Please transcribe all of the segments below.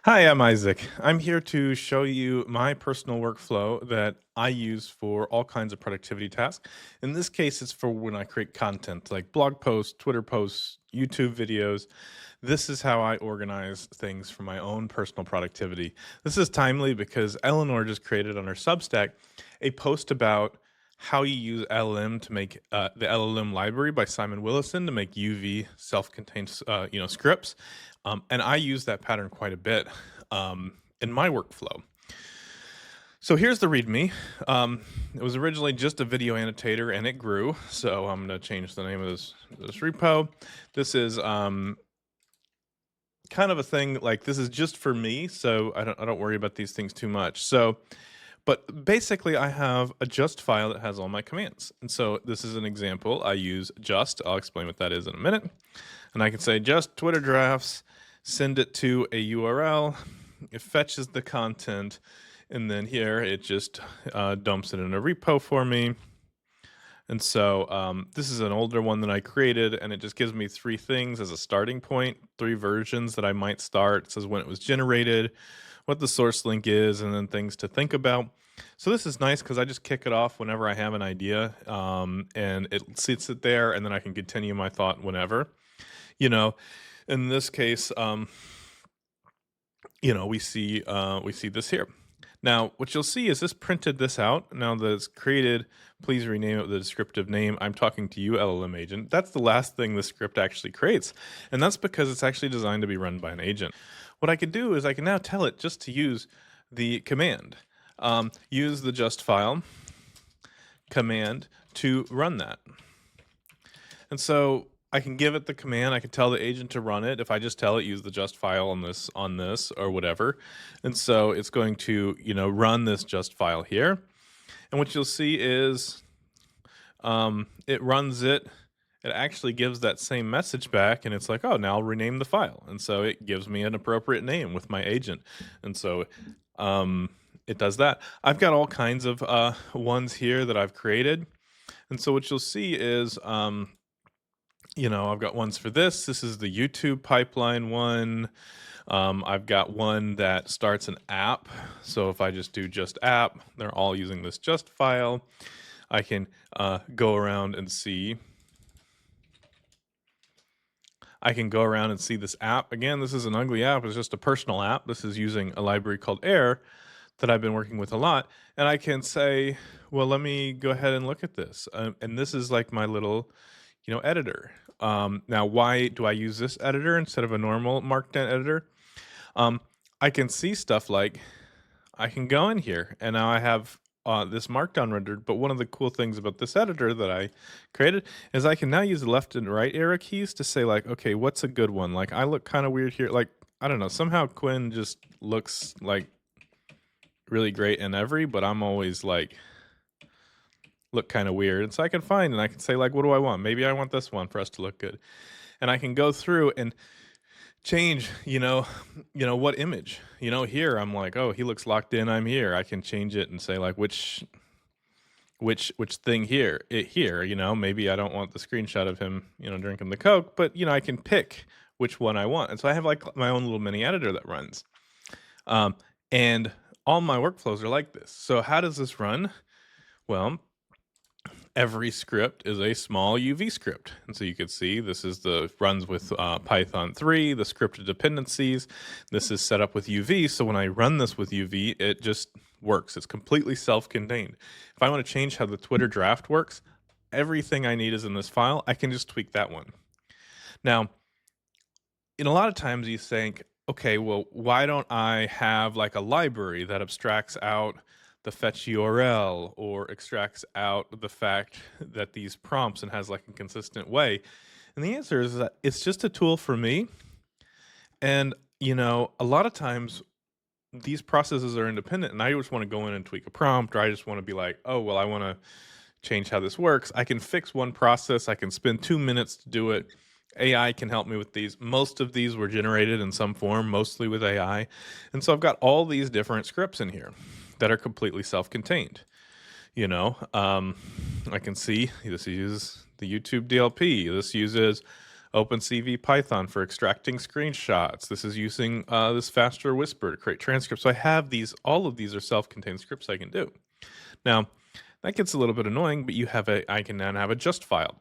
Hi, I'm Isaac. I'm here to show you my personal workflow that I use for all kinds of productivity tasks. In this case, it's for when I create content like blog posts, Twitter posts, YouTube videos. This is how I organize things for my own personal productivity. This is timely because Eleanor just created on her Substack a post about how you use LLM to make the LLM library by Simon Willison to make UV self-contained, scripts. And I use that pattern quite a bit in my workflow. So here's the README. It was originally just a video annotator, and it grew. So I'm going to change the name of this repo. This is kind of a thing like this is just for me, so I don't worry about these things too much. So, but basically, I have a just file that has all my commands, and so this is an example. I use just. I'll explain what that is in a minute, and I can say just Twitter drafts, send it to a URL. It fetches the content, and then here it just dumps it in a repo for me. And so this is an older one that I created, and it just gives me three things as a starting point, three versions that I might start. It says when it was generated, what the source link is, and then things to think about. So this is nice because I just kick it off whenever I have an idea, and it sits it there, and then I can continue my thought whenever. You know, in this case, we see this here. Now, what you'll see is this printed this out. Now that it's created, please rename it with a descriptive name. I'm talking to you, LLM agent. That's the last thing the script actually creates. And that's because it's actually designed to be run by an agent. What I could do is I can now tell it just to use the command. Use the just file command to run that. And so I can give it the command. I can tell the agent to run it. If I just tell it use the just file on this or whatever. And so it's going to, run this just file here. And what you'll see is it runs it. It actually gives that same message back, and it's like, oh, now I'll rename the file. And so it gives me an appropriate name with my agent. And so it does that. I've got all kinds of ones here that I've created. And so what you'll see is I've got ones for this. This is the YouTube pipeline one. I've got one that starts an app. So if I just do just app, they're all using this just file. I can go around and see. I can go around and see this app. Again, this is an ugly app. It's just a personal app. This is using a library called Air that I've been working with a lot. And I can say, well, let me go ahead and look at this. And this is like my little editor. Now, why do I use this editor instead of a normal Markdown editor? I can see stuff like I can go in here and now I have this Markdown rendered. But one of the cool things about this editor that I created is I can now use the left and right arrow keys to say like, okay, what's a good one? Like I look kind of weird here. Like, I don't know, somehow Quinn just looks like really great in every, but I'm always like, look kind of weird. And so I can find and I can say like, what do I want? Maybe I want this one for us to look good. And I can go through and change, what image, here I'm like, oh, he looks locked in. I'm here. I can change it and say like, which thing here, maybe I don't want the screenshot of him, drinking the Coke, but I can pick which one I want. And so I have like my own little mini editor that runs. And all my workflows are like this. So how does this run? Well, every script is a small UV script. And so you can see this is runs with Python 3, the scripted dependencies. This is set up with UV. So when I run this with UV, it just works. It's completely self-contained. If I want to change how the Twitter draft works, everything I need is in this file. I can just tweak that one. Now, in a lot of times you think, okay, well, why don't I have like a library that abstracts out the fetch URL or extracts out the fact that these prompts and has like a consistent way? And the answer is that it's just a tool for me. And, a lot of times these processes are independent and I just want to go in and tweak a prompt, or I just want to be like, oh, well, I want to change how this works. I can fix one process. I can spend 2 minutes to do it. AI can help me with these. Most of these were generated in some form, mostly with AI. And so I've got all these different scripts in here that are completely self-contained. I can see this uses the YouTube DLP. This uses OpenCV Python for extracting screenshots. This is using this faster whisper to create transcripts. So I have these, all of these are self-contained scripts I can do. Now, that gets a little bit annoying, but I can then have a just file.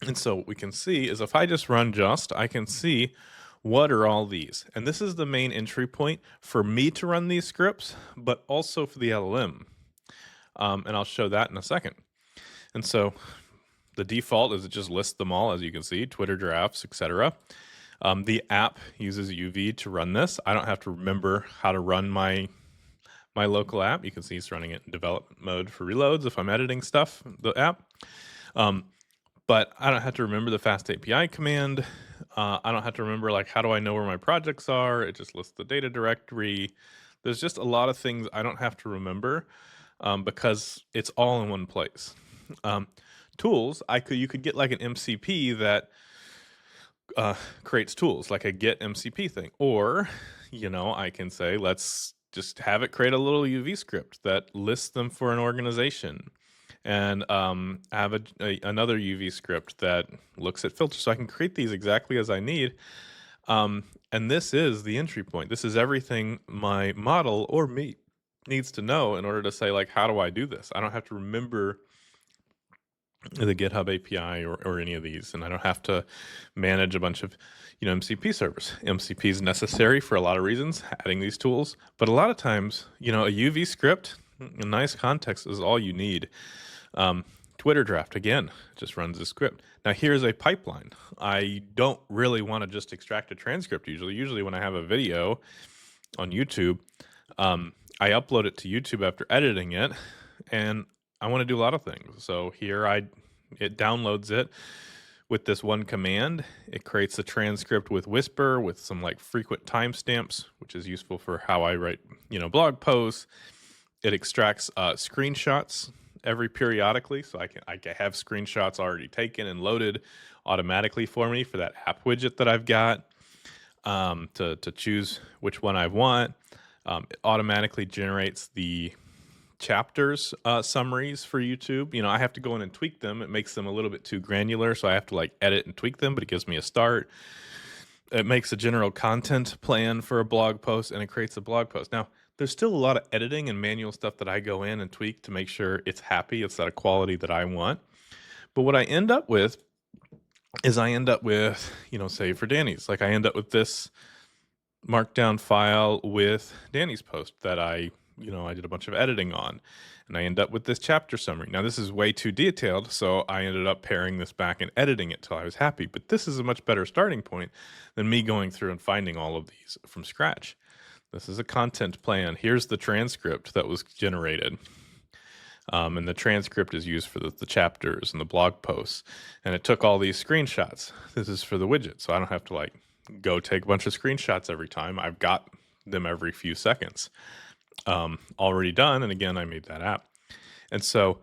And so what we can see is if I just run just, I can see what are all these. And this is the main entry point for me to run these scripts, but also for the LLM. And I'll show that in a second. And so the default is it just lists them all, as you can see, Twitter giraffes, etc. The app uses UV to run this. I don't have to remember how to run my local app. You can see it's running it in development mode for reloads if I'm editing stuff, the app. But I don't have to remember the fast API command. I don't have to remember, like, how do I know where my projects are? It just lists the data directory. There's just a lot of things I don't have to remember because it's all in one place. Tools, you could get like an MCP that creates tools, like a get MCP thing. Or, I can say, let's just have it create a little UV script that lists them for an organization, and have another UV script that looks at filters. So I can create these exactly as I need. And this is the entry point. This is everything my model or me needs to know in order to say, like, how do I do this? I don't have to remember the GitHub API or any of these, and I don't have to manage a bunch of MCP servers. MCP is necessary for a lot of reasons, adding these tools, but a lot of times, a UV script, a nice context is all you need. Twitter draft, again, just runs a script. Now here's a pipeline. I don't really want to just extract a transcript usually when I have a video on YouTube, I upload it to YouTube after editing it, and I want to do a lot of things. So here it downloads it with this one command. It creates a transcript with Whisper with some like frequent timestamps, which is useful for how I write, blog posts. It extracts screenshots every periodically, so I can have screenshots already taken and loaded automatically for me for that app widget that I've got to choose which one I want. It automatically generates the chapters summaries for YouTube. I have to go in and tweak them. It makes them a little bit too granular, so I have to like edit and tweak them, but it gives me a start. It makes a general content plan for a blog post, and it creates a blog post. Now, there's still a lot of editing and manual stuff that I go in and tweak to make sure it's happy, it's at a quality that I want. But what I end up with is say for Danny's, like I end up with this markdown file with Danny's post that I did a bunch of editing on, and I end up with this chapter summary. Now this is way too detailed, so I ended up paring this back and editing it till I was happy, but this is a much better starting point than me going through and finding all of these from scratch. This is a content plan. Here's the transcript that was generated. And the transcript is used for the chapters and the blog posts. And it took all these screenshots. This is for the widget, so I don't have to like go take a bunch of screenshots every time. I've got them every few seconds already done. And again, I made that app. And so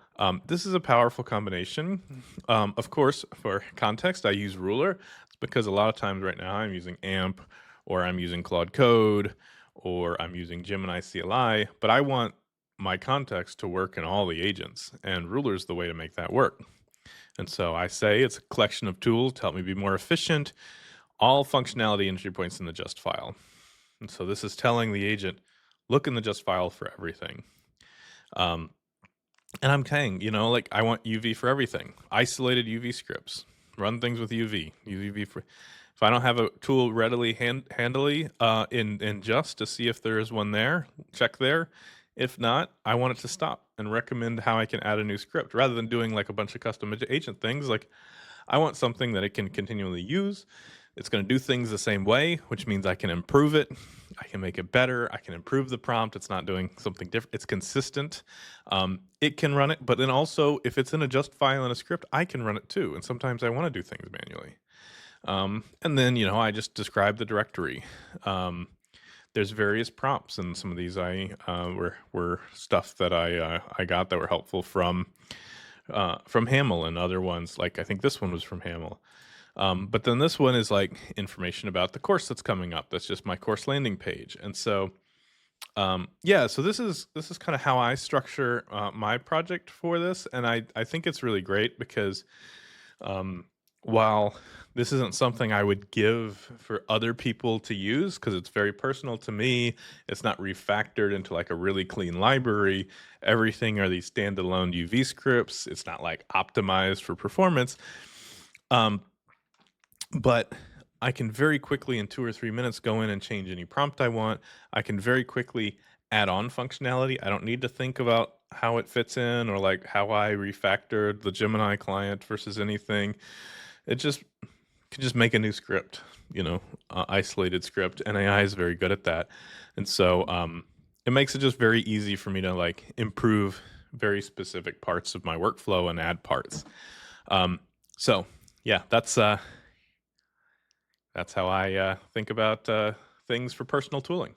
this is a powerful combination. Of course, for context, I use Ruler. It's because a lot of times right now I'm using AMP, or I'm using Claude Code, or I'm using Gemini CLI, but I want my context to work in all the agents, and Ruler is the way to make that work. And so I say it's a collection of tools to help me be more efficient. All functionality entry points in the just file. And so this is telling the agent, look in the just file for everything. And I'm saying, like I want UV for everything. Isolated UV scripts. Run things with UV. UV for... If I don't have a tool readily handily in just to see if there is one there, check there. If not, I want it to stop and recommend how I can add a new script rather than doing like a bunch of custom agent things. Like I want something that it can continually use. It's going to do things the same way, which means I can improve it. I can make it better. I can improve the prompt. It's not doing something different. It's consistent. It can run it, but then also if it's in a just file in a script, I can run it too. And sometimes I want to do things manually. And then, I just describe the directory. There's various prompts, and some of these were stuff that I got that were helpful from Hamel, and other ones, like I think this one was from Hamel. But then this one is like information about the course that's coming up. That's just my course landing page. And so, so this is kind of how I structure my project for this, and I think it's really great because While this isn't something I would give for other people to use because it's very personal to me, it's not refactored into like a really clean library. Everything are these standalone UV scripts. It's not like optimized for performance. Um, but I can very quickly in 2 or 3 minutes go in and change any prompt I want. I can very quickly add on functionality. I don't need to think about how it fits in or like how I refactored the Gemini client versus anything. It just can just make a new script, isolated script, and AI is very good at that. And so it makes it just very easy for me to like improve very specific parts of my workflow and add parts. Um, so yeah, that's how I think about things for personal tooling.